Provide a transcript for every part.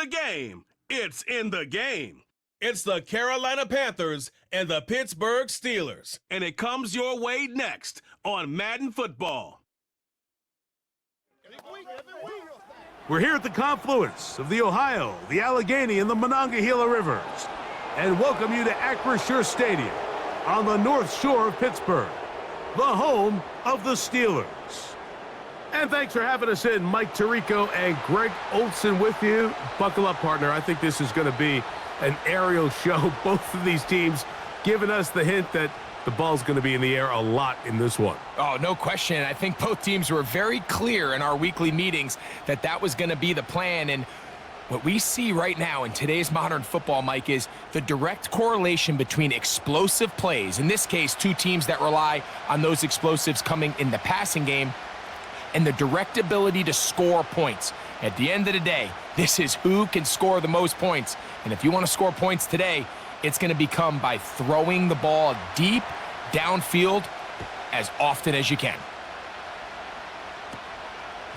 game. It's in the game. It's the Carolina Panthers and the Pittsburgh Steelers. And it comes your way next on Madden Football. We're here at the confluence of the Ohio, the Allegheny, and the Monongahela Rivers, and welcome you to Acrisure Stadium on the north shore of Pittsburgh, the home of the Steelers. And thanks for having us in, Mike Tirico and Greg Olson with you. Buckle up, partner. I think this is going to be an aerial show. Both of these teams giving us the hint that the ball's going to be in the air a lot in this one. Oh, no question. I think both teams were very clear in our weekly meetings that that was going to be the plan. And what we see right now in today's modern football, Mike, is the direct correlation between explosive plays, in this case, two teams that rely on those explosives coming in the passing game, and the direct ability to score points. At the end of the day, this is who can score the most points. And if you want to score points today, it's going to become by throwing the ball deep downfield as often as you can.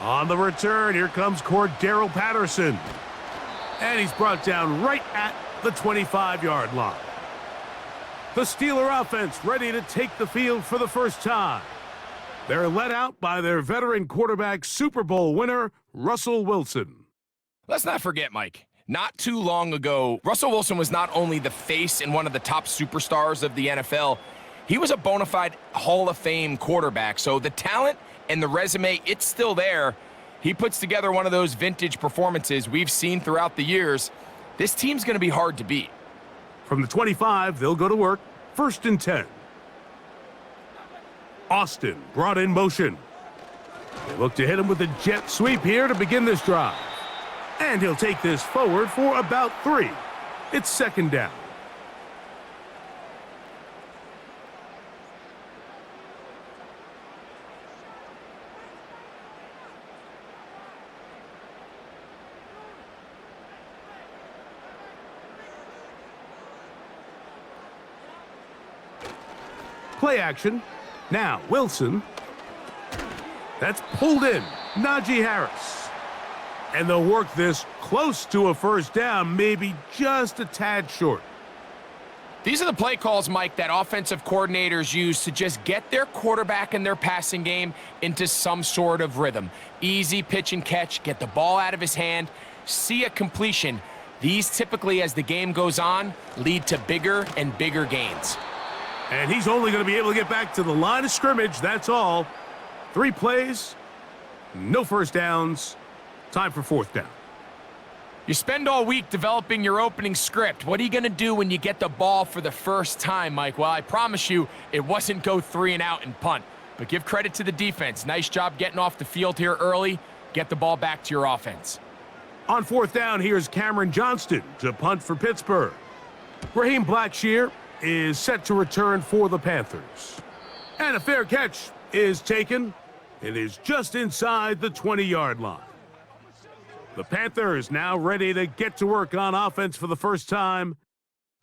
On the return, here comes Cordero Patterson. And he's brought down right at the 25-yard line. The Steeler offense ready to take the field for the first time. They're led out by their veteran quarterback, Super Bowl winner, Russell Wilson. Let's not forget, Mike, not too long ago, Russell Wilson was not only the face and one of the top superstars of the NFL, he was a bona fide Hall of Fame quarterback. So the talent and the resume, it's still there. He puts together one of those vintage performances we've seen throughout the years. This team's going to be hard to beat. From the 25, they'll go to work. 1st and 10. Austin brought in motion. They look to hit him with a jet sweep here to begin this drive. And he'll take this forward for about 3. It's 2nd down. Play action. Now, Wilson. That's pulled in. Najee Harris. And they'll work this close to a 1st down, maybe just a tad short. These are the play calls, Mike, that offensive coordinators use to just get their quarterback and their passing game into some sort of rhythm. Easy pitch and catch, get the ball out of his hand, see a completion. These typically, as the game goes on, lead to bigger and bigger gains. And he's only going to be able to get back to the line of scrimmage, that's all. 3 plays, no 1st downs, time for 4th down. You spend all week developing your opening script. What are you going to do when you get the ball for the first time, Mike? Well, I promise you it wasn't go 3 and out and punt. But give credit to the defense. Nice job getting off the field here early. Get the ball back to your offense. On 4th down, here's Cameron Johnston to punt for Pittsburgh. Raheem Blackshear is set to return for the Panthers. And a fair catch is taken. It is just inside the 20-yard line. The Panthers now ready to get to work on offense for the first time.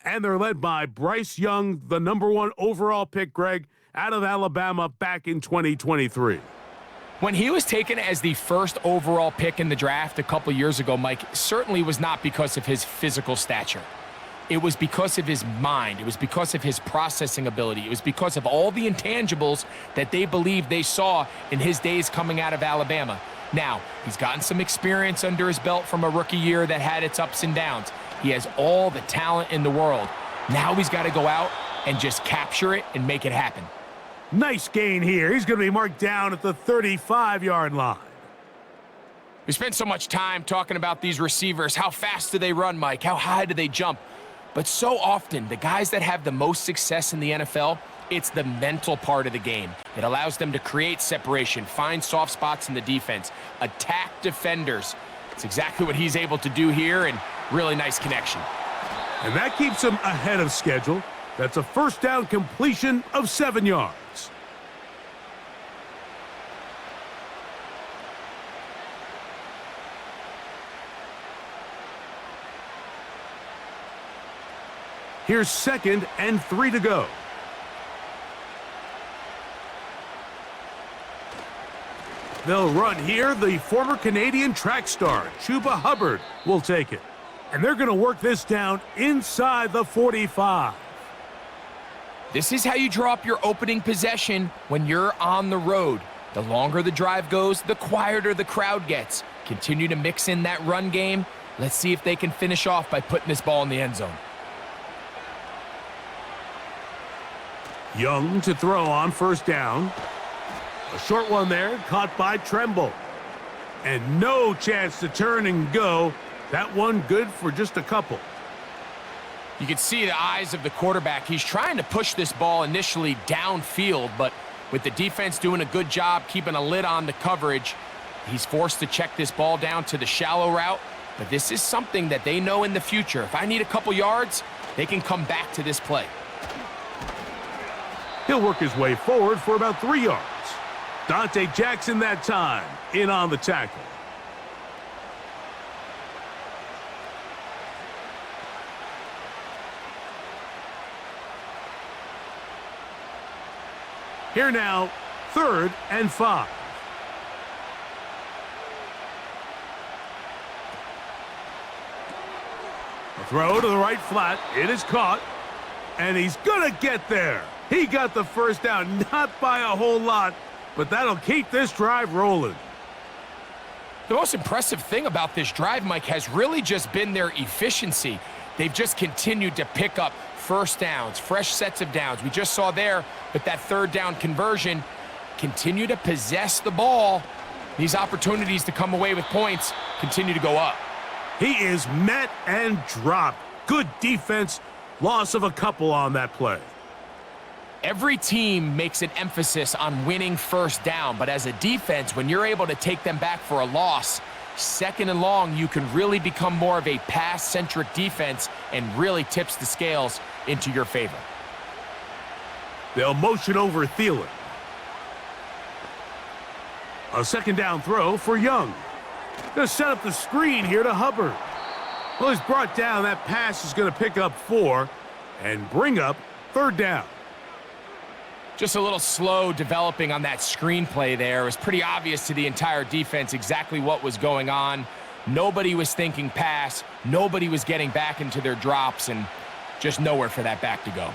And they're led by Bryce Young, the #1 overall pick, Greg, out of Alabama back in 2023. When he was taken as the first overall pick in the draft a couple years ago, Mike, certainly was not because of his physical stature. It was because of his mind. It was because of his processing ability. It was because of all the intangibles that they believed they saw in his days coming out of Alabama. Now, he's gotten some experience under his belt from a rookie year that had its ups and downs. He has all the talent in the world. Now he's got to go out and just capture it and make it happen. Nice gain here. He's going to be marked down at the 35-yard line. We spent so much time talking about these receivers. How fast do they run, Mike? How high do they jump? But so often, the guys that have the most success in the NFL, it's the mental part of the game. It allows them to create separation, find soft spots in the defense, attack defenders. It's exactly what he's able to do here, and really nice connection. And that keeps him ahead of schedule. That's a 1st down completion of 7 yards. Here's 2nd and 3 to go. They'll run here. The former Canadian track star, Chuba Hubbard, will take it. And they're going to work this down inside the 45. This is how you draw up your opening possession when you're on the road. The longer the drive goes, the quieter the crowd gets. Continue to mix in that run game. Let's see if they can finish off by putting this ball in the end zone. Young to throw on first down. A short one there, caught by Tremble. And no chance to turn and go. That one good for just a couple. You can see the eyes of the quarterback. He's trying to push this ball initially downfield, but with the defense doing a good job keeping a lid on the coverage, he's forced to check this ball down to the shallow route. But this is something that they know in the future. If I need a couple yards, they can come back to this play. He'll work his way forward for about 3 yards. Dante Jackson that time, in on the tackle. Here now, 3rd and 5. A throw to the right flat. It is caught. And he's going to get there. He got the first down, not by a whole lot, but that'll keep this drive rolling. The most impressive thing about this drive, Mike, has really just been their efficiency. They've just continued to pick up first downs, fresh sets of downs. We just saw there, but that 3rd down conversion, continue to possess the ball. These opportunities to come away with points continue to go up. He is met and dropped. Good defense. Loss of a couple on that play. Every team makes an emphasis on winning first down, but as a defense, when you're able to take them back for a loss, 2nd and long, you can really become more of a pass-centric defense and really tips the scales into your favor. They'll motion over Thielen. A 2nd down throw for Young. Going to set up the screen here to Hubbard. Well, he's brought down. That pass is going to pick up 4 and bring up 3rd down. Just a little slow developing on that screenplay there. It was pretty obvious to the entire defense exactly what was going on. Nobody was thinking pass. Nobody was getting back into their drops, and just nowhere for that back to go.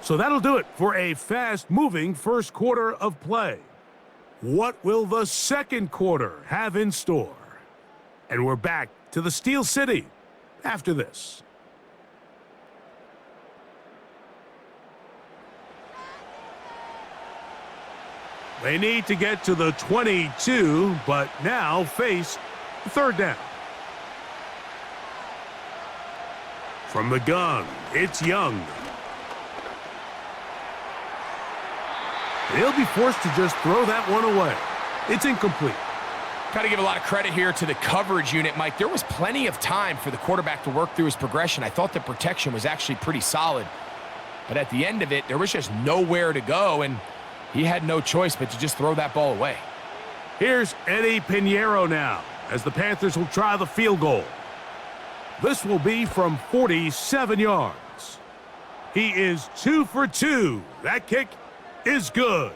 So that'll do it for a fast-moving first quarter of play. What will the second quarter have in store? And we're back to the Steel City after this. They need to get to the 22, but now face 3rd down. From the gun, it's Young. They'll be forced to just throw that one away. It's incomplete. Got to give a lot of credit here to the coverage unit, Mike. There was plenty of time for the quarterback to work through his progression. I thought the protection was actually pretty solid. But at the end of it, there was just nowhere to go, and he had no choice but to just throw that ball away. Here's Eddie Pinheiro now, as the Panthers will try the field goal. This will be from 47 yards. He is 2 for 2. That kick is good.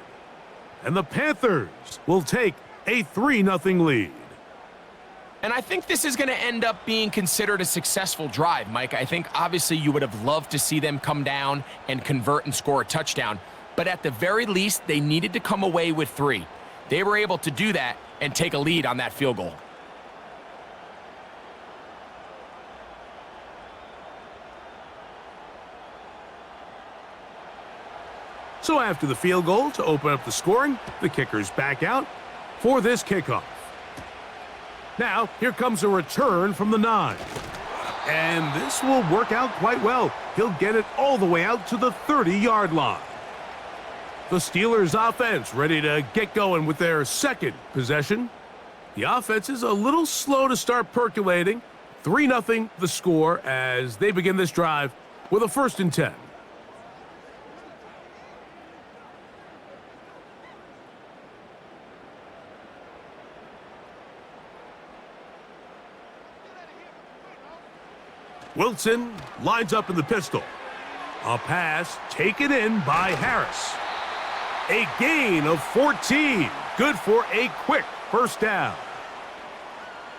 And the Panthers will take a 3-0 lead. And I think this is going to end up being considered a successful drive, Mike. I think obviously you would have loved to see them come down and convert and score a touchdown. But at the very least, they needed to come away with 3. They were able to do that and take a lead on that field goal. So after the field goal to open up the scoring, the kicker's back out for this kickoff. Now, here comes a return from the 9. And this will work out quite well. He'll get it all the way out to the 30-yard line. The Steelers' offense ready to get going with their second possession. The offense is a little slow to start percolating. 3-0 the score as they begin this drive with a 1st and 10. Wilson lines up in the pistol. A pass taken in by Harris. A gain of 14. Good for a quick First down.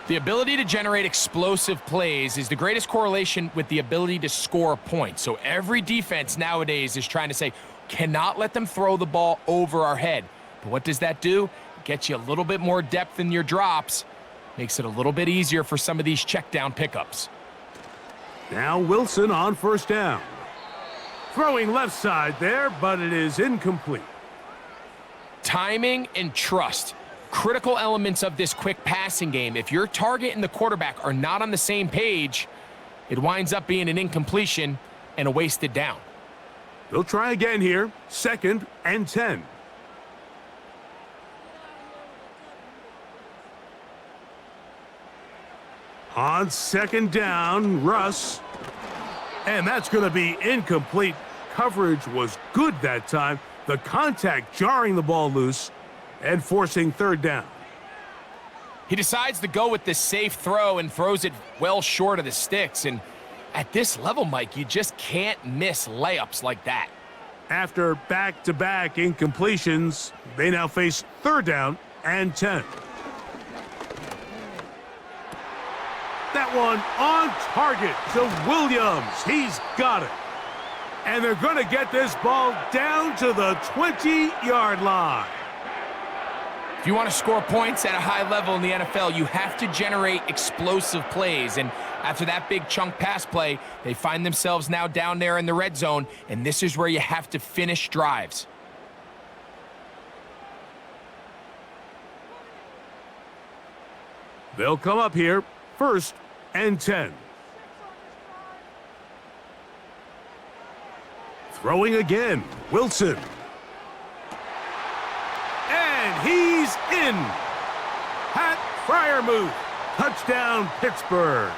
The ability to generate explosive plays is the greatest correlation with the ability to score points. So every defense nowadays is trying to say, cannot let them throw the ball over our head. But what does that do? It gets you a little bit more depth in your drops. Makes it a little bit easier for some of these check down pickups. Now Wilson on first down. Throwing left side there, but it is incomplete. Timing and trust. Critical elements of this quick passing game. If your target and the quarterback are not on the same page, it winds up being an incompletion and a wasted down. They'll try again here. 2nd and 10. On 2nd down, Russ. And that's going to be incomplete. Coverage was good that time. The contact jarring the ball loose and forcing 3rd down. He decides to go with the safe throw and throws it well short of the sticks. And at this level, Mike, you just can't miss layups like that. After back-to-back incompletions, they now face 3rd down and 10. That one on target to Williams. He's got it. And they're going to get this ball down to the 20-yard line. If you want to score points at a high level in the NFL, you have to generate explosive plays. And after that big chunk pass play, they find themselves now down there in the red zone, and this is where you have to finish drives. They'll come up here, 1st and 10. Throwing again, Wilson. And he's in. Pat Fryermuth. Touchdown, Pittsburgh.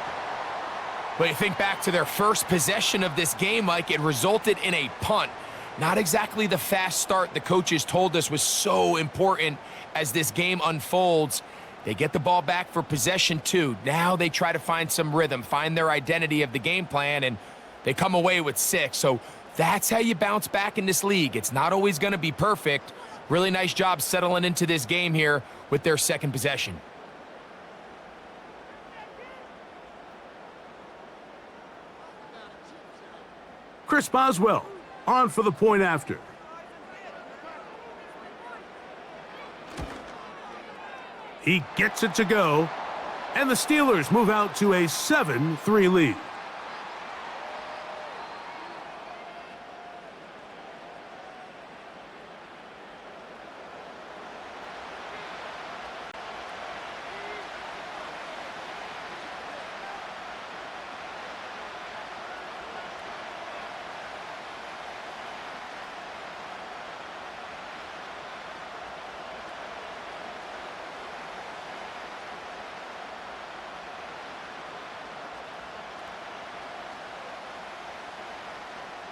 But you think back to their first possession of this game, Mike, it resulted in a punt. Not exactly the fast start the coaches told us was so important as this game unfolds. They get the ball back for possession 2. Now they try to find some rhythm, find their identity of the game plan, and they come away with 6. So that's how you bounce back in this league. It's not always going to be perfect. Really nice job settling into this game here with their 2nd possession. Chris Boswell on for the point after. He gets it to go, and the Steelers move out to a 7-3 lead.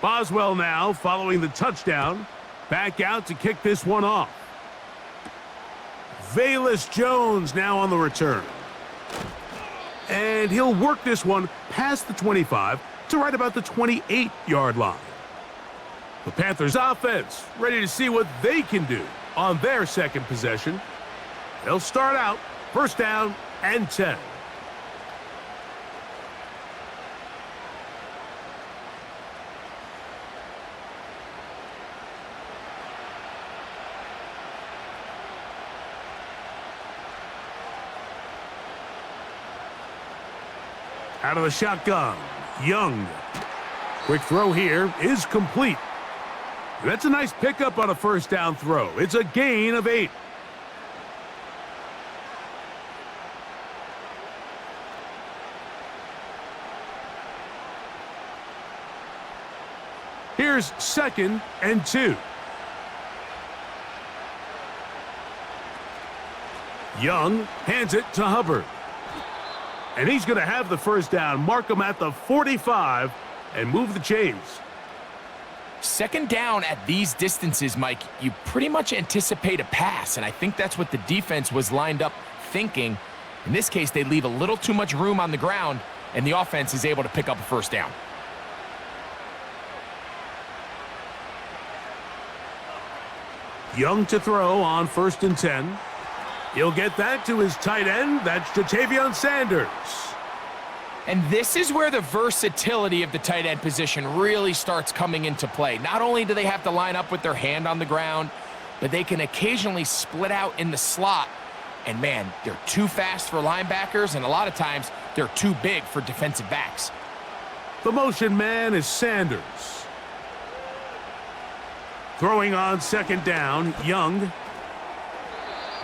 Boswell now following the touchdown. Back out to kick this one off. Velus Jones now on the return. And he'll work this one past the 25 to right about the 28-yard line. The Panthers offense ready to see what they can do on their 2nd possession. They'll start out 1st down and 10. Out of the shotgun, Young. Quick throw here is complete. That's a nice pickup on a 1st down throw. It's a gain of 8. Here's 2nd and 2. Young hands it to Hubbard. And he's going to have the 1st down, mark him at the 45, and move the chains. 2nd down at these distances, Mike, you pretty much anticipate a pass, and I think that's what the defense was lined up thinking. In this case, they leave a little too much room on the ground, and the offense is able to pick up a 1st down. Young to throw on 1st and 10. He'll get that to his tight end. That's Ja'Tavion Sanders. And this is where the versatility of the tight end position really starts coming into play. Not only do they have to line up with their hand on the ground, but they can occasionally split out in the slot. And man, they're too fast for linebackers, and a lot of times they're too big for defensive backs. The motion man is Sanders. Throwing on second down, Young.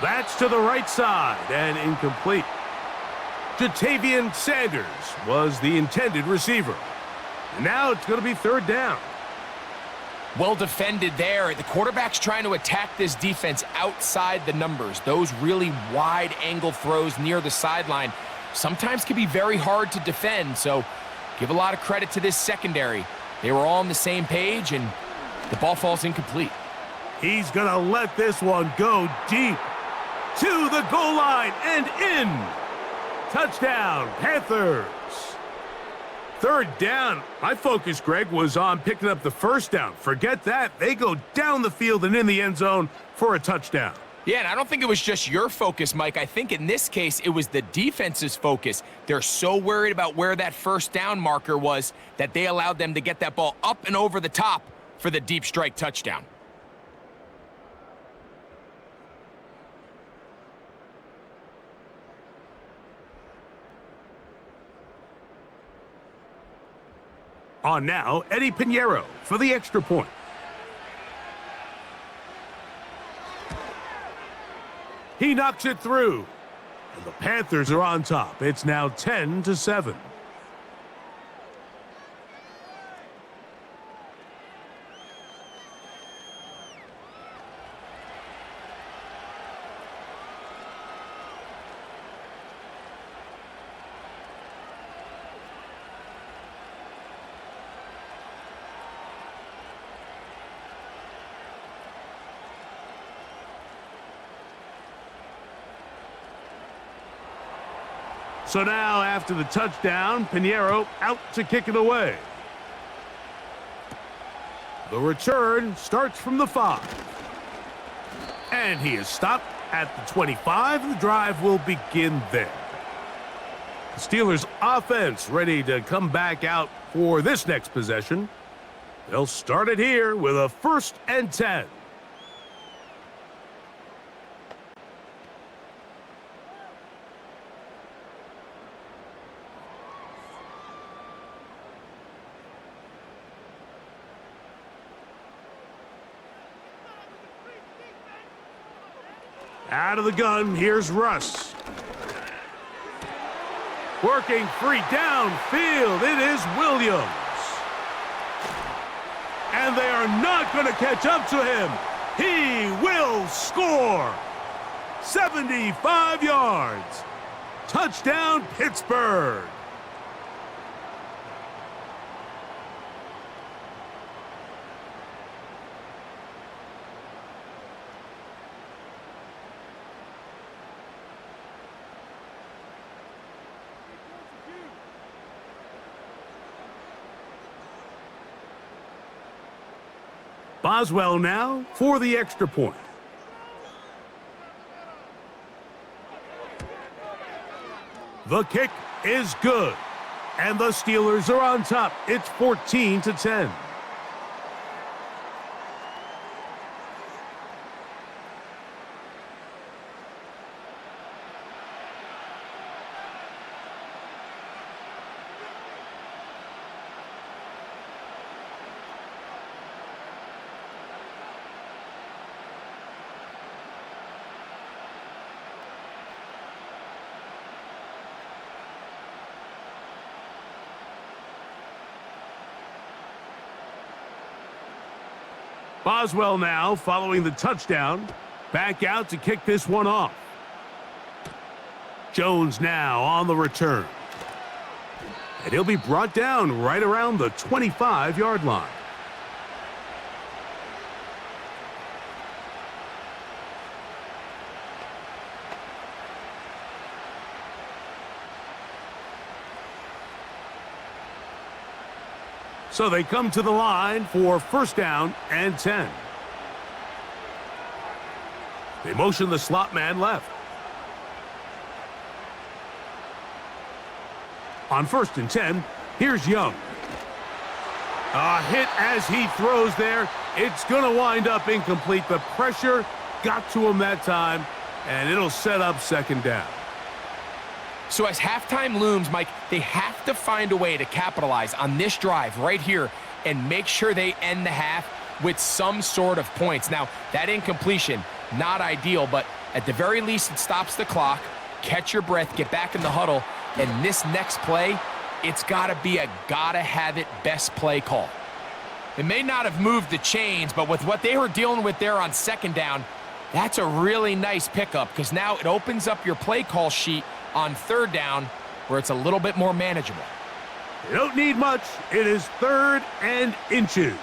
That's to the right side and incomplete. Ja'Tavion Sanders was the intended receiver. And now it's going to be third down. Well defended there. The quarterback's trying to attack this defense outside the numbers. Those really wide angle throws near the sideline sometimes can be very hard to defend. So give a lot of credit to this secondary. They were all on the same page, and the ball falls incomplete. He's going to let this one go deep to the goal line and in. Touchdown, Panthers. Third down. My focus, Greg, was on picking up the first down. Forget that. They go down the field and in the end zone for a touchdown. Yeah, and I don't think it was just your focus, Mike. I think in this case, it was the defense's focus. They're so worried about where that first down marker was that they allowed them to get that ball up and over the top for the deep strike touchdown. On now, Eddie Pinheiro for the extra point. He knocks it through. And the Panthers are on top. It's now 10-7. So now, after the touchdown, Pinheiro out to kick it away. The return starts from the 5. And he is stopped at the 25. The drive will begin there. The Steelers' offense ready to come back out for this next possession. They'll start it here with a 1st and 10. Out of the gun, here's Russ. Working free downfield, it is Williams. And they are not going to catch up to him. He will score. 75 yards. Touchdown, Pittsburgh. Boswell now for the extra point. The kick is good. And the Steelers are on top. It's 14-10. Boswell now following the touchdown. Back out to kick this one off. Jones now on the return. And he'll be brought down right around the 25-yard line. So they come to the line for 1st down and 10. They motion the slot man left. On 1st and 10, here's Young. A hit as he throws there. It's going to wind up incomplete. The pressure got to him that time, and it'll set up 2nd down. So as halftime looms, Mike, they have to find a way to capitalize on this drive right here and make sure they end the half with some sort of points. Now, that incompletion, not ideal, but at the very least, it stops the clock. Catch your breath, get back in the huddle, and this next play, it's got to be a gotta-have-it best play call. It may not have moved the chains, but with what they were dealing with there on 2nd down, that's a really nice pickup because now it opens up your play call sheet on 3rd down where it's a little bit more manageable. You don't need much. It is 3rd and inches.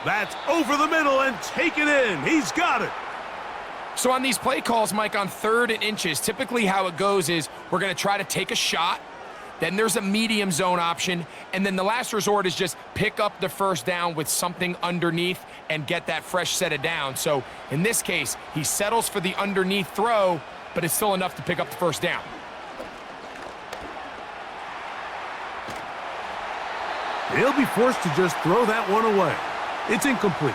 That's over the middle and taken in. He's got it. So on these play calls, Mike, on 3rd and inches, typically how it goes is we're going to try to take a shot. Then there's a medium zone option. And then the last resort is just pick up the 1st down with something underneath and get that fresh set of downs. So in this case, he settles for the underneath throw, but it's still enough to pick up the 1st down. He'll be forced to just throw that one away. It's incomplete.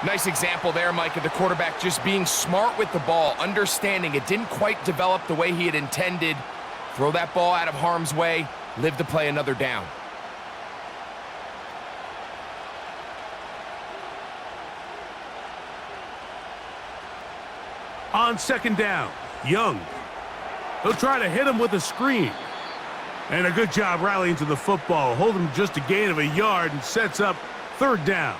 Nice example there, Mike, of the quarterback just being smart with the ball, understanding it didn't quite develop the way he had intended. Throw that ball out of harm's way, live to play another down. On 2nd down, Young. He'll try to hit him with a screen. And a good job rallying to the football. Holding just a gain of a yard and sets up 3rd down.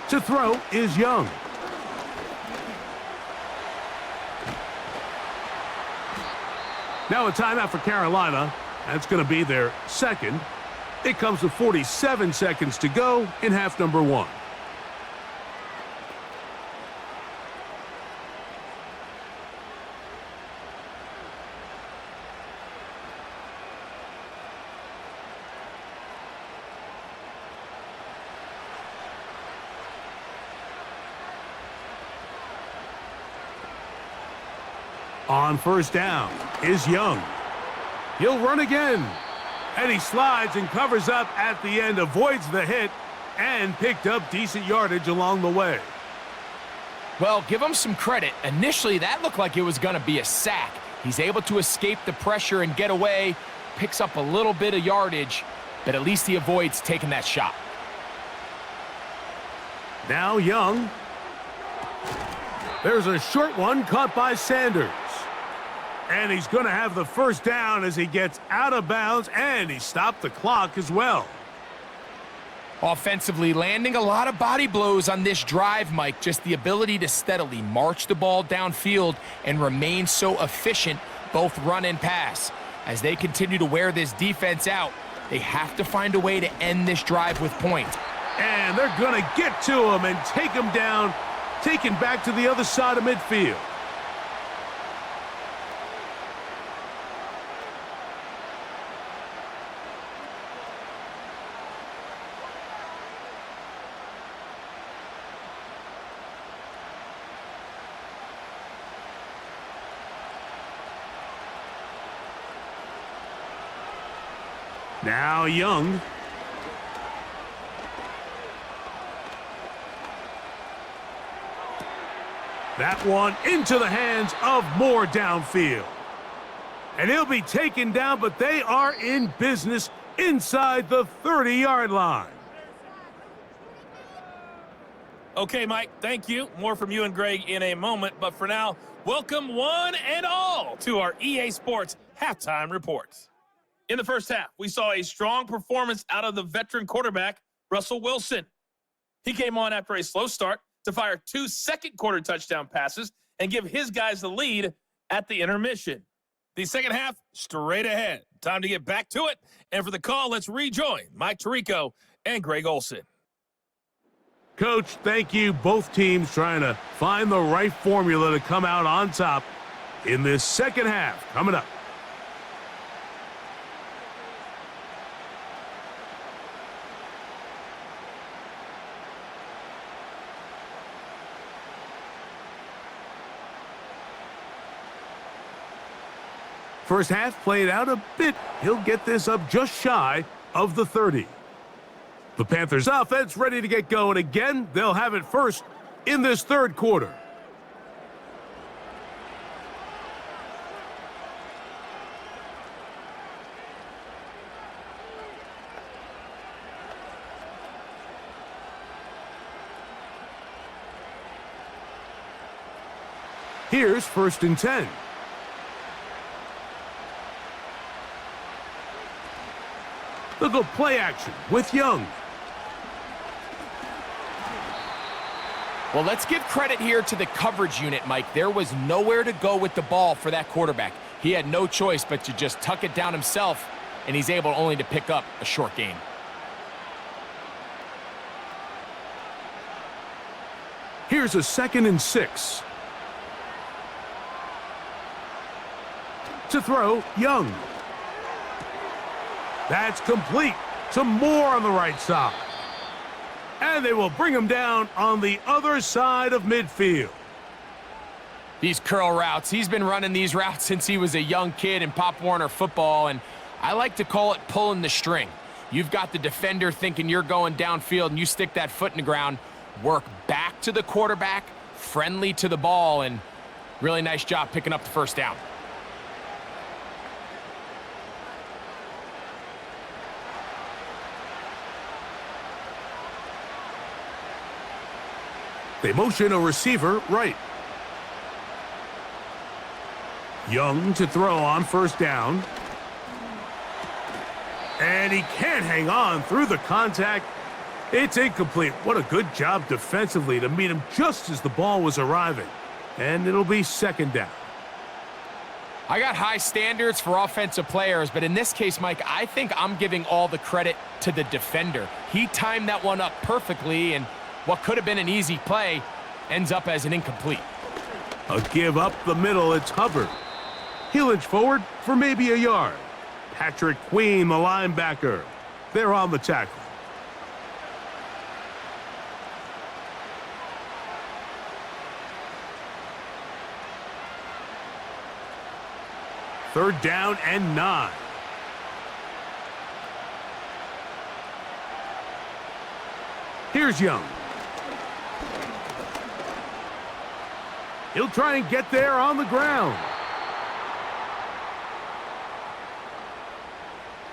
To throw is Young. Now a timeout for Carolina. That's going to be their 2nd. It comes with 47 seconds to go in half number 1. On 1st down is Young. He'll run again. And he slides and covers up at the end, avoids the hit, and picked up decent yardage along the way. Well, give him some credit. Initially, that looked like it was going to be a sack. He's able to escape the pressure and get away, picks up a little bit of yardage, but at least he avoids taking that shot. Now Young. There's a short one caught by Sanders. And he's going to have the 1st down as he gets out of bounds, and he stopped the clock as well. Offensively, landing a lot of body blows on this drive, Mike. Just the ability to steadily march the ball downfield and remain so efficient, both run and pass. As they continue to wear this defense out, they have to find a way to end this drive with points. And they're going to get to him and take him down, taken back to the other side of midfield. Now Young. That one into the hands of Moore downfield. And he'll be taken down, but they are in business inside the 30-yard line. Okay, Mike, thank you. More from you and Greg in a moment. But for now, welcome one and all to our EA Sports Halftime Reports. In the first half, we saw a strong performance out of the veteran quarterback, Russell Wilson. He came on after a slow start to fire 2 second-quarter touchdown passes and give his guys the lead at the intermission. The second half, straight ahead. Time to get back to it. And for the call, let's rejoin Mike Tirico and Greg Olson. Coach, thank you. Both teams trying to find the right formula to come out on top in this second half coming up. First half played out a bit. He'll get this up just shy of the 30. The Panthers offense ready to get going again. They'll have it first in this third quarter. Here's 1st and 10. They'll go play action with Young. Well, let's give credit here to the coverage unit, Mike. There was nowhere to go with the ball for that quarterback. He had no choice but to just tuck it down himself, and he's able only to pick up a short gain. Here's a 2nd and 6. To throw, Young. That's complete. Some more on the right side. And they will bring him down on the other side of midfield. These curl routes, he's been running these routes since he was a young kid in Pop Warner football, and I like to call it pulling the string. You've got the defender thinking you're going downfield, and you stick that foot in the ground, work back to the quarterback, friendly to the ball, and really nice job picking up the first down. They motion a receiver right. Young to throw on 1st down. And he can't hang on through the contact. It's incomplete. What a good job defensively to meet him just as the ball was arriving. And it'll be 2nd down. I got high standards for offensive players, but in this case, Mike, I think I'm giving all the credit to the defender. He timed that one up perfectly, and what could have been an easy play ends up as an incomplete. A give up the middle, it's Hubbard. He'll inch forward for maybe a yard. Patrick Queen, the linebacker. They're on the tackle. Third down and 9. Here's Young. He'll try and get there on the ground.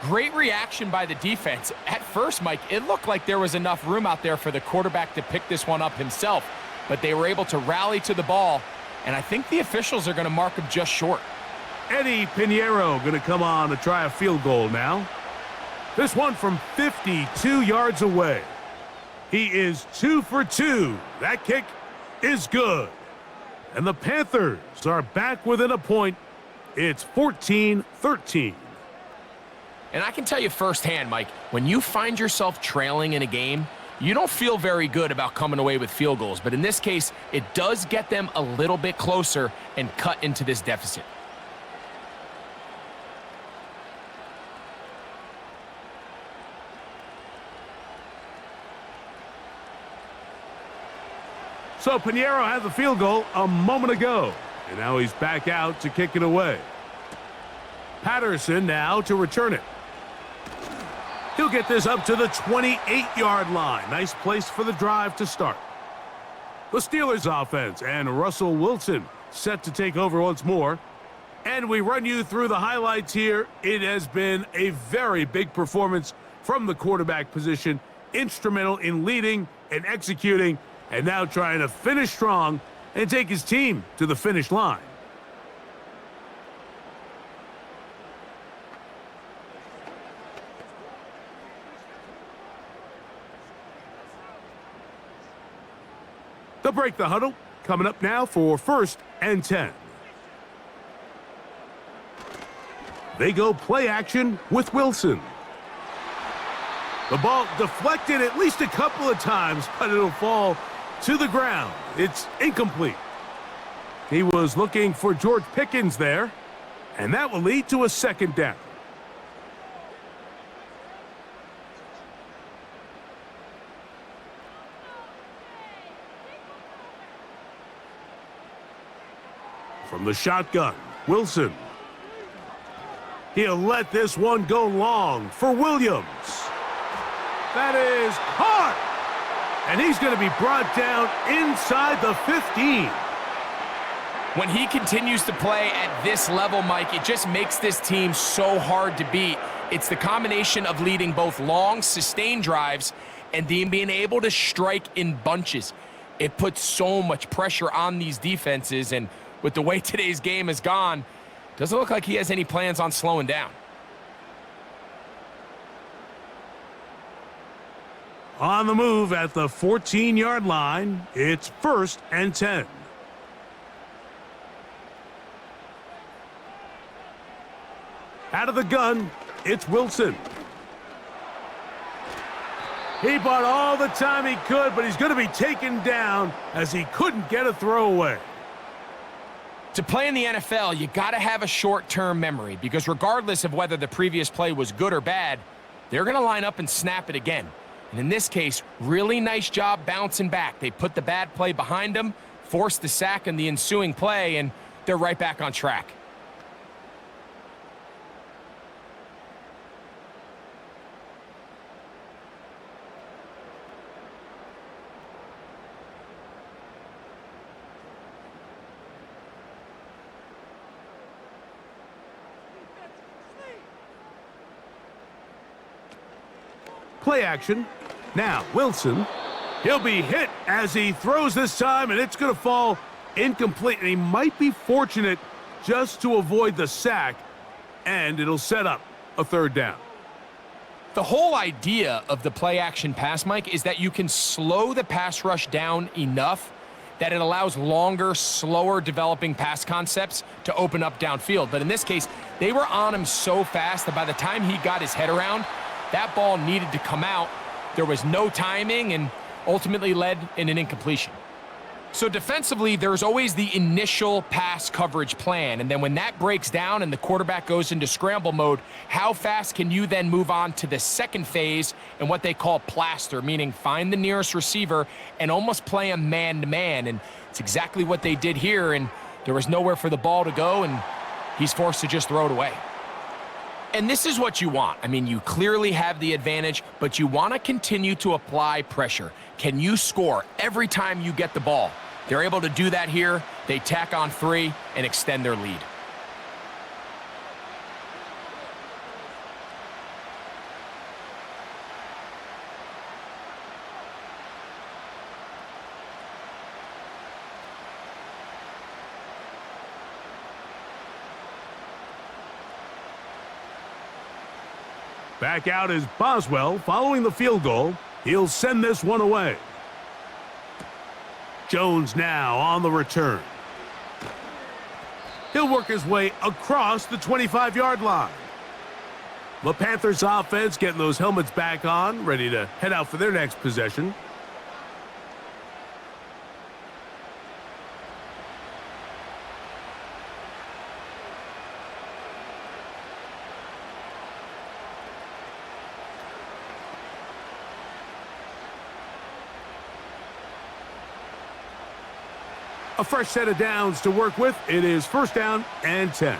Great reaction by the defense. At first, Mike, it looked like there was enough room out there for the quarterback to pick this one up himself, but they were able to rally to the ball, and I think the officials are going to mark him just short. Eddie Pinheiro going to come on to try a field goal now. This one from 52 yards away. He is 2 for 2. That kick is good. And the Panthers are back within a point. It's 14-13. And I can tell you firsthand, Mike, when you find yourself trailing in a game, you don't feel very good about coming away with field goals. But in this case, it does get them a little bit closer and cut into this deficit. So Pinheiro had the field goal a moment ago, and now he's back out to kick it away. Patterson now to return it. He'll get this up to the 28-yard line. Nice place for the drive to start. The Steelers offense and Russell Wilson set to take over once more. And we run you through the highlights here. It has been a very big performance from the quarterback position. Instrumental in leading and executing, and now trying to finish strong and take his team to the finish line. They'll break the huddle. Coming up now for 1st and 10. They go play action with Wilson. The ball deflected at least a couple of times, but it'll fall to the ground. It's incomplete. He was looking for George Pickens there, and that will lead to a second down. From the shotgun, Wilson. He'll let this one go long for Williams. That is caught! And he's going to be brought down inside the 15. When he continues to play at this level, Mike, it just makes this team so hard to beat. It's the combination of leading both long, sustained drives and then being able to strike in bunches. It puts so much pressure on these defenses, and with the way today's game has gone, doesn't look like he has any plans on slowing down. On the move at the 14-yard line, it's 1st and 10. Out of the gun, it's Wilson. He bought all the time he could, but he's going to be taken down as he couldn't get a throwaway. To play in the NFL, you got to have a short-term memory, because regardless of whether the previous play was good or bad, they're going to line up and snap it again. And in this case, really nice job bouncing back. They put the bad play behind them, forced the sack in the ensuing play, and they're right back on track. Play action. Now, Wilson. He'll be hit as he throws this time, and it's going to fall incomplete. And he might be fortunate just to avoid the sack, and it'll set up a 3rd down. The whole idea of the play action pass, Mike, is that you can slow the pass rush down enough that it allows longer, slower developing pass concepts to open up downfield. But in this case, they were on him so fast that by the time he got his head around, that ball needed to come out. There was no timing and ultimately led in an incompletion. So defensively, there's always the initial pass coverage plan. And then when that breaks down and the quarterback goes into scramble mode, how fast can you then move on to the second phase and what they call plaster, meaning find the nearest receiver and almost play him man-to-man. And it's exactly what they did here. And there was nowhere for the ball to go, and he's forced to just throw it away. And this is what you want. I mean, you clearly have the advantage, but you want to continue to apply pressure. Can you score every time you get the ball? They're able to do that here. They tack on 3 and extend their lead. Back out is Boswell following the field goal. He'll send this one away. Jones now on the return. He'll work his way across the 25-yard line. The Panthers offense getting those helmets back on, ready to head out for their next possession. A fresh set of downs to work with. It is 1st down and 10.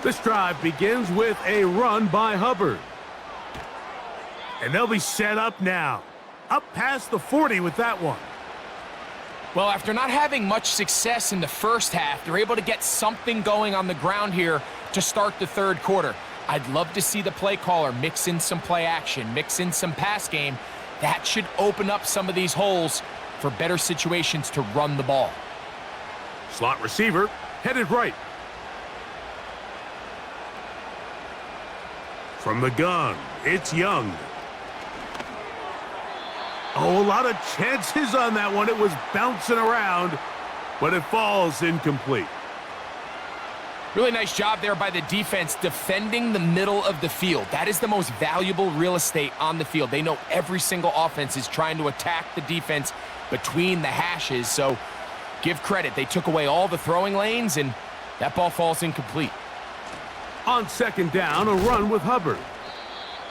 This drive begins with a run by Hubbard. And they'll be set up now. Up past the 40 with that one. Well, after not having much success in the first half, they're able to get something going on the ground here to start the 3rd quarter. I'd love to see the play caller mix in some play action, mix in some pass game. That should open up some of these holes for better situations to run the ball. Slot receiver headed right. From the gun, it's Young. Oh, a lot of chances on that one. It was bouncing around, but it falls incomplete. Really nice job there by the defense defending the middle of the field. That is the most valuable real estate on the field. They know every single offense is trying to attack the defense between the hashes, so give credit. They took away all the throwing lanes, and that ball falls incomplete. On second down, a run with Hubbard.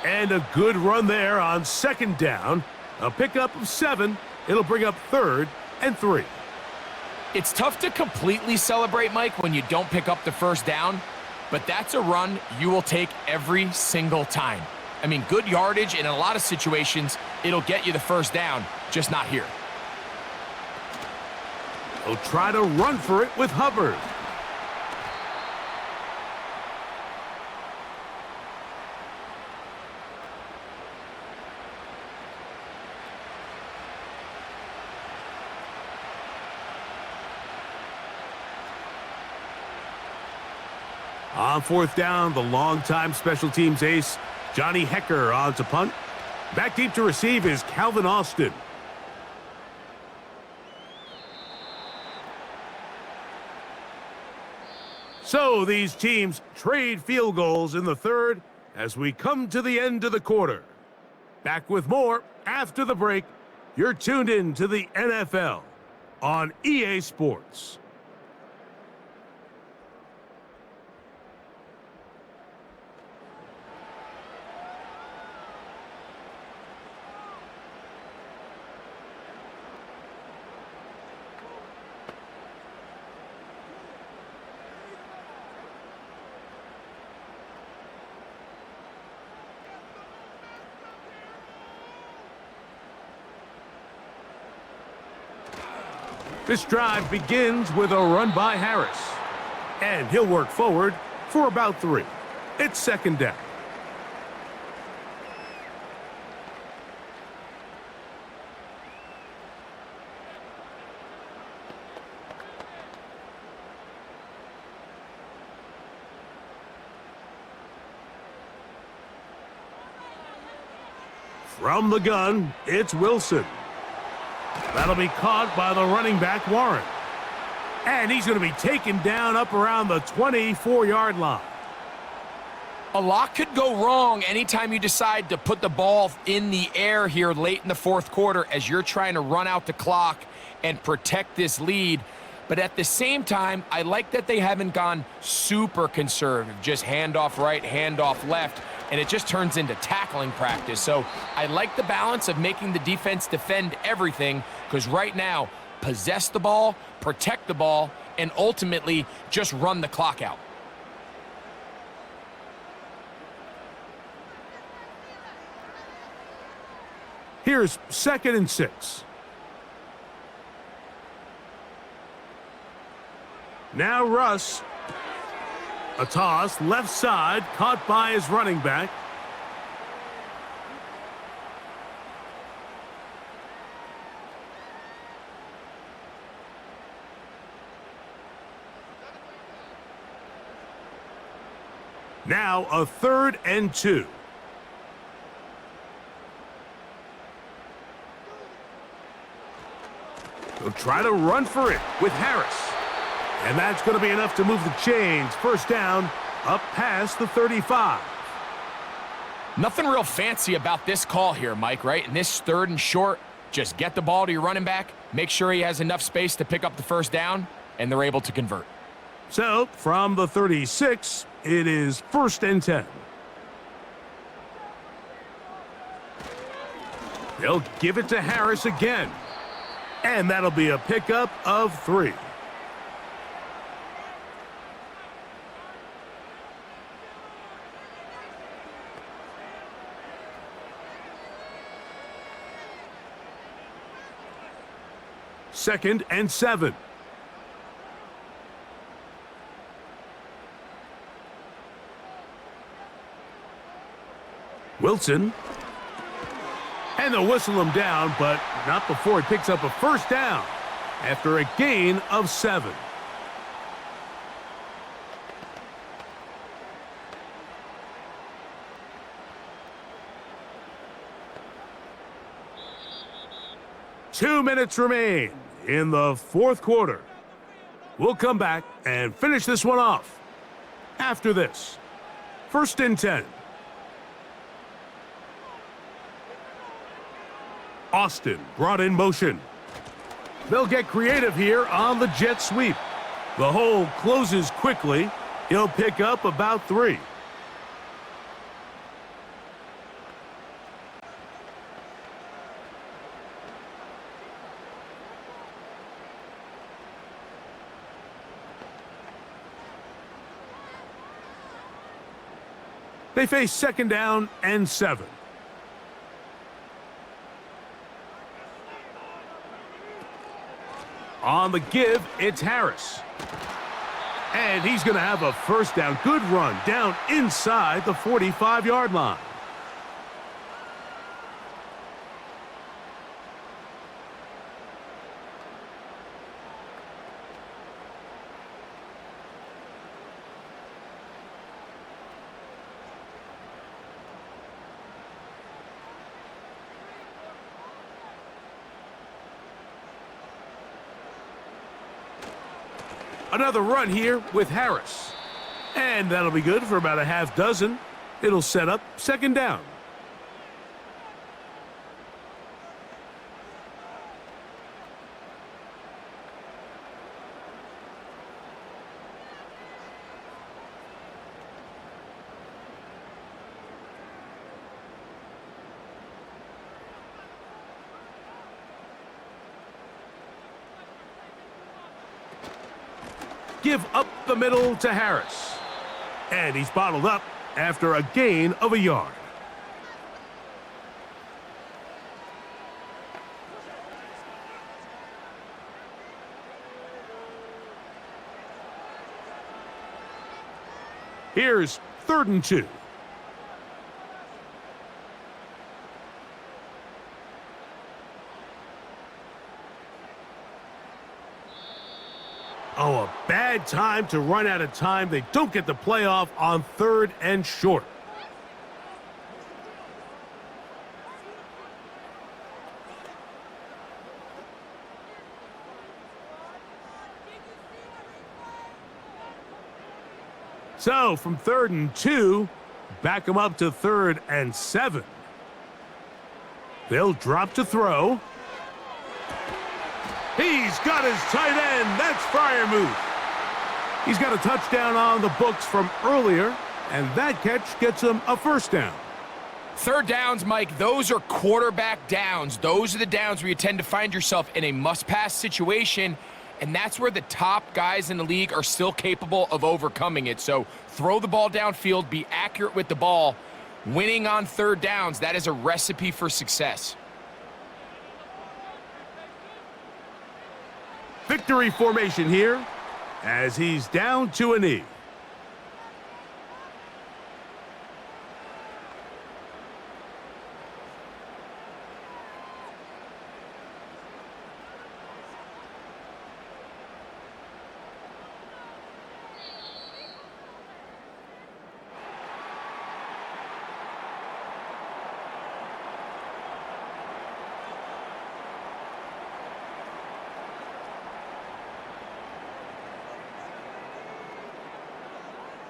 And a good run there on second down. A pickup of 7. It'll bring up 3rd and 3. It's tough to completely celebrate, Mike, when you don't pick up the first down, but that's a run you will take every single time. I mean, good yardage, and in a lot of situations, it'll get you the first down, just not here. He'll try to run for it with Hubbard. On fourth down, the longtime special teams ace, Johnny Hecker, on to punt. Back deep to receive is Calvin Austin. So these teams trade field goals in the third as we come to the end of the quarter. Back with more after the break. You're tuned in to the NFL on EA Sports. This drive begins with a run by Harris. And he'll work forward for about 3. It's second down. From the gun, it's Wilson. That'll be caught by the running back, Warren. And he's going to be taken down up around the 24-yard line. A lot could go wrong anytime you decide to put the ball in the air here late in the fourth quarter as you're trying to run out the clock and protect this lead. But at the same time, I like that they haven't gone super conservative, just handoff right, handoff left, and it just turns into tackling practice. So I like the balance of making the defense defend everything, because right now, possess the ball, protect the ball, and ultimately just run the clock out. Here's 2nd and 6. Now Russ. A toss, left side, caught by his running back. Now a 3rd and 2. They'll try to run for it with Harris. And that's going to be enough to move the chains. First down, up past the 35. Nothing real fancy about this call here, Mike, right? In this 3rd and short, just get the ball to your running back, make sure he has enough space to pick up the first down, and they're able to convert. So, from the 36, it is 1st and 10. They'll give it to Harris again. And that'll be a pickup of 3. Second and 7. Wilson. And they'll whistle him down, but not before he picks up a first down after a gain of 7. Two minutes remain in the fourth quarter. We'll come back and finish this one off after this. 1st and 10. Austin brought in motion. They'll get creative here on the jet sweep. The hole closes quickly. He'll pick up about 3. They face 2nd down and 7. On the give, it's Harris. And he's going to have a 1st down. Good run down inside the 45-yard line. Another run here with Harris. And that'll be good for about a half dozen. It'll set up 2nd down. Give up the middle to Harris. And he's bottled up after a gain of a yard. Here's 3rd and 2. Oh, a bad time to run out of time. They don't get the playoff on 3rd and short. So, from 3rd and 2, back them up to 3rd and 7. They'll drop to throw. He's got his tight end. That's Freiermuth. He's got a touchdown on the books from earlier, and that catch gets him a 1st down. 3rd downs, Mike, those are quarterback downs. Those are the downs where you tend to find yourself in a must-pass situation, and that's where the top guys in the league are still capable of overcoming it. So throw the ball downfield, be accurate with the ball. Winning on 3rd downs, that is a recipe for success. Victory formation here as he's down to a knee.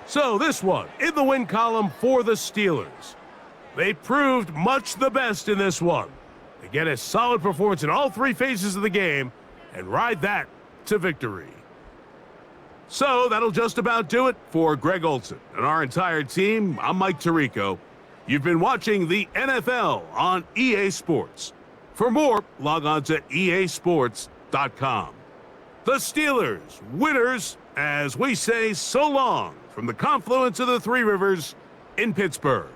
So this one in the win column for the Steelers. They proved much the best in this one. They get a solid performance in all 3 phases of the game and ride that to victory. So that'll just about do it for Greg Olson and our entire team. I'm Mike Tirico. You've been watching the NFL on EA Sports. For more, log on to easports.com. The Steelers, winners, as we say so long from the confluence of the 3 rivers in Pittsburgh.